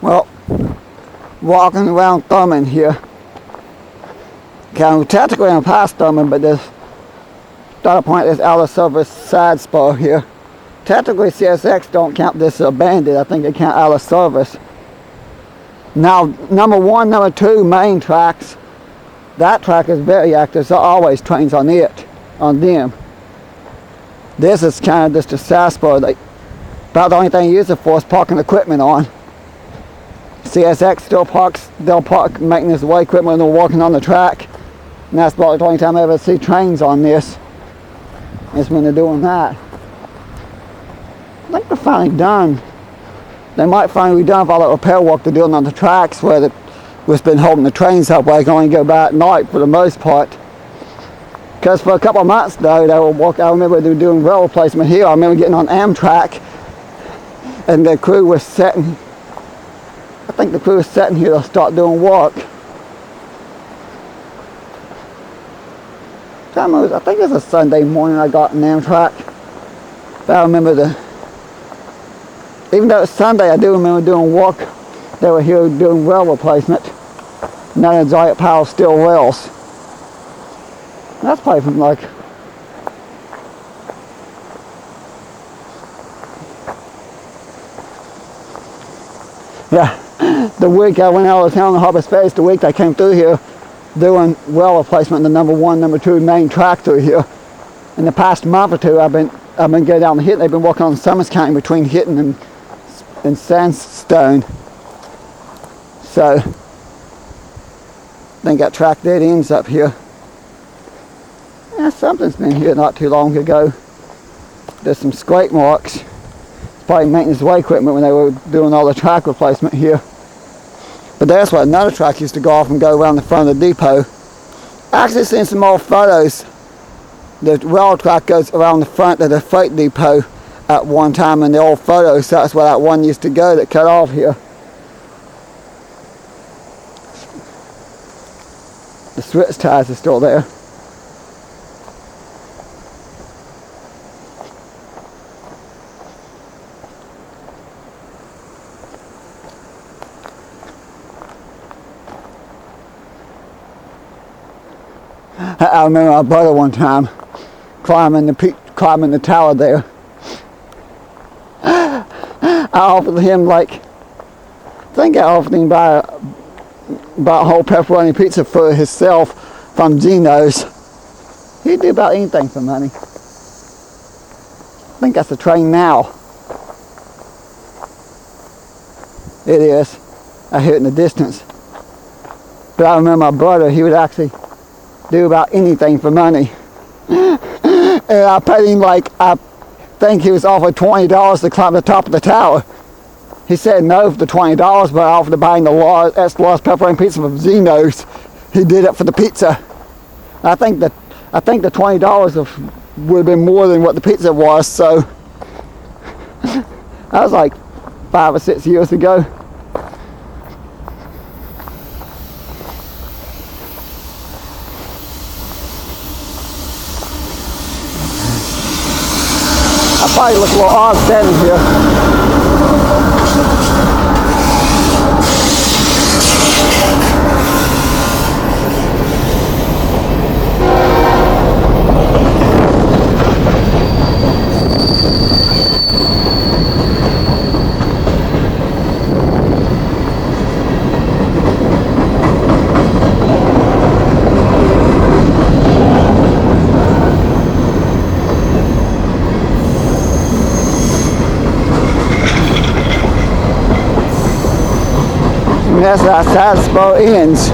Well, walking around Thurmond here. Okay, technically I'm past Thurmond, but this data point is out of service side spur here. Technically CSX don't count this abandoned. I think they count out of service. Now, number 1, number 2 main tracks, that track is very active. So always trains on it, on them. This is kind of just a side spur. About the only thing you use it for is parking equipment on. CSX still parks, they'll park maintenance way equipment when they're walking on the track. And that's about the only time I ever see trains on this, is when they're doing that. I think they're finally done. They might finally be done with all that repair work they're doing on the tracks where it's been holding the trains up where they can only go by at night for the most part. Because for a couple of months though, they were I remember they were doing rail replacement here. I remember getting on Amtrak and the crew was setting, I think the crew was setting here to start doing work. I think it was a Sunday morning I got on Amtrak. But I remember even though it's Sunday, I do remember doing work. They were here doing rail replacement. None of the giant pile steel rails. That's probably from like, yeah, the week I went out of town to Harvest Face, the week I came through here doing rail replacement in the number 1, number 2 main track through here. In the past month or two, I've been going down to Hitton. They've been working on Summers County between Hitton and Sandstone. So, they got track dead ends up here. Yeah, something's been here not too long ago. There's some scrape marks. It's probably maintenance way equipment when they were doing all the track replacement here. But that's where another track used to go off and go around the front of the depot. I actually seen some old photos. The rail track goes around the front of the freight depot at one time in the old photos. So that's where that one used to go that cut off here. The switch ties are still there. I remember my brother one time climbing the tower there. I offered him I think I offered him buy a whole pepperoni pizza for himself from Gino's. He'd do about anything for money. I think that's the train now. It is. I hear it in the distance. But I remember my brother, he would actually do about anything for money. And I paid him I think he was offered $20 to climb the top of the tower. He said no for the $20, but I offered to buy him the extra large pepperoni pizza from Zeno's. He did it for the pizza. I think the $20 would have been more than what the pizza was, so that was like 5 or 6 years ago. I probably look a little odd standing here. And that's how side spur ends.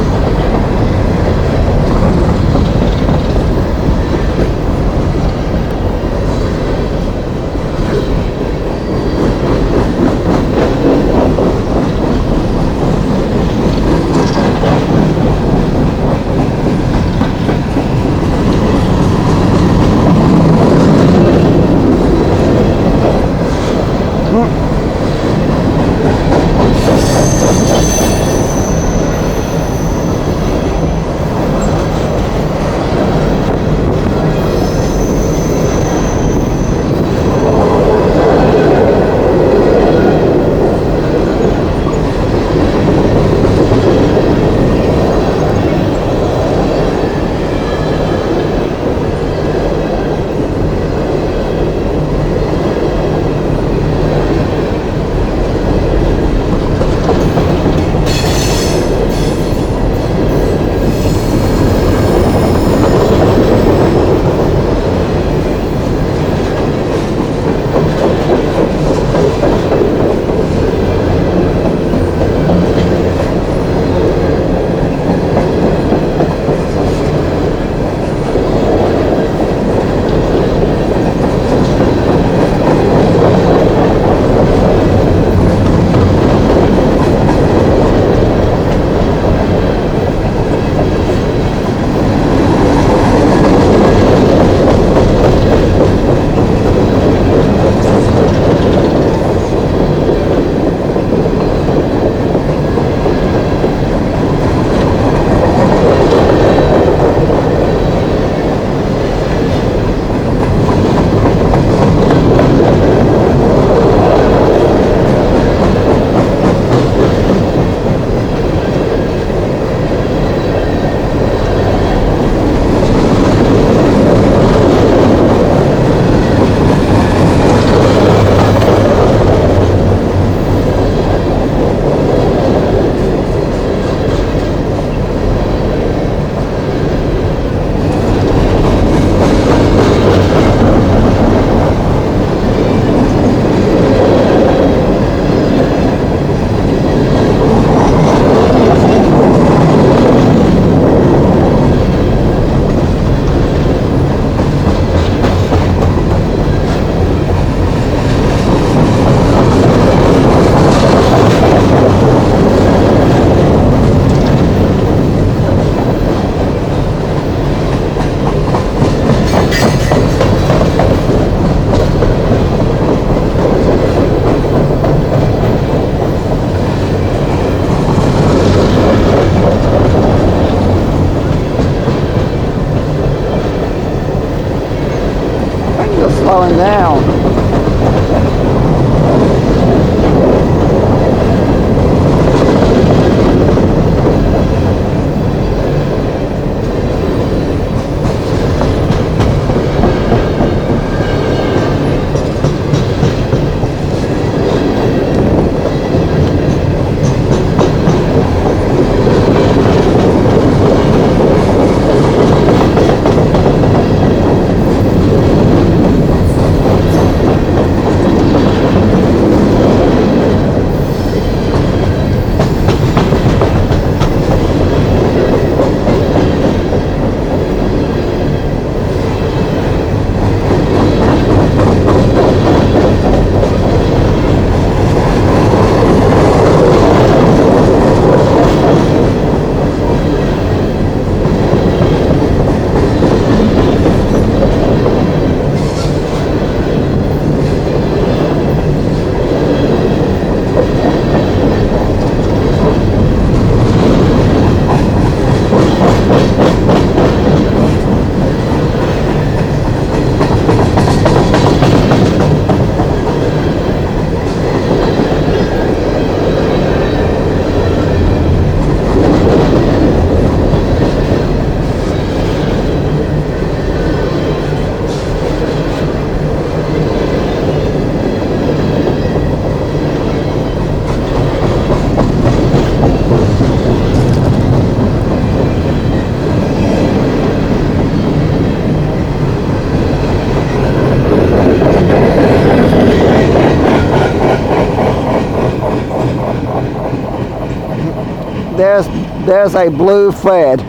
there's a blue Fred.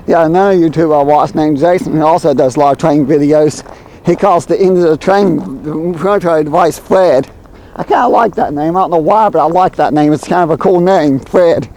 Yeah, another YouTuber I watch named Jason, who also does a lot of training videos. He calls the end of the training military device Fred. I kind of like that name. I don't know why, but I like that name. It's kind of a cool name, Fred.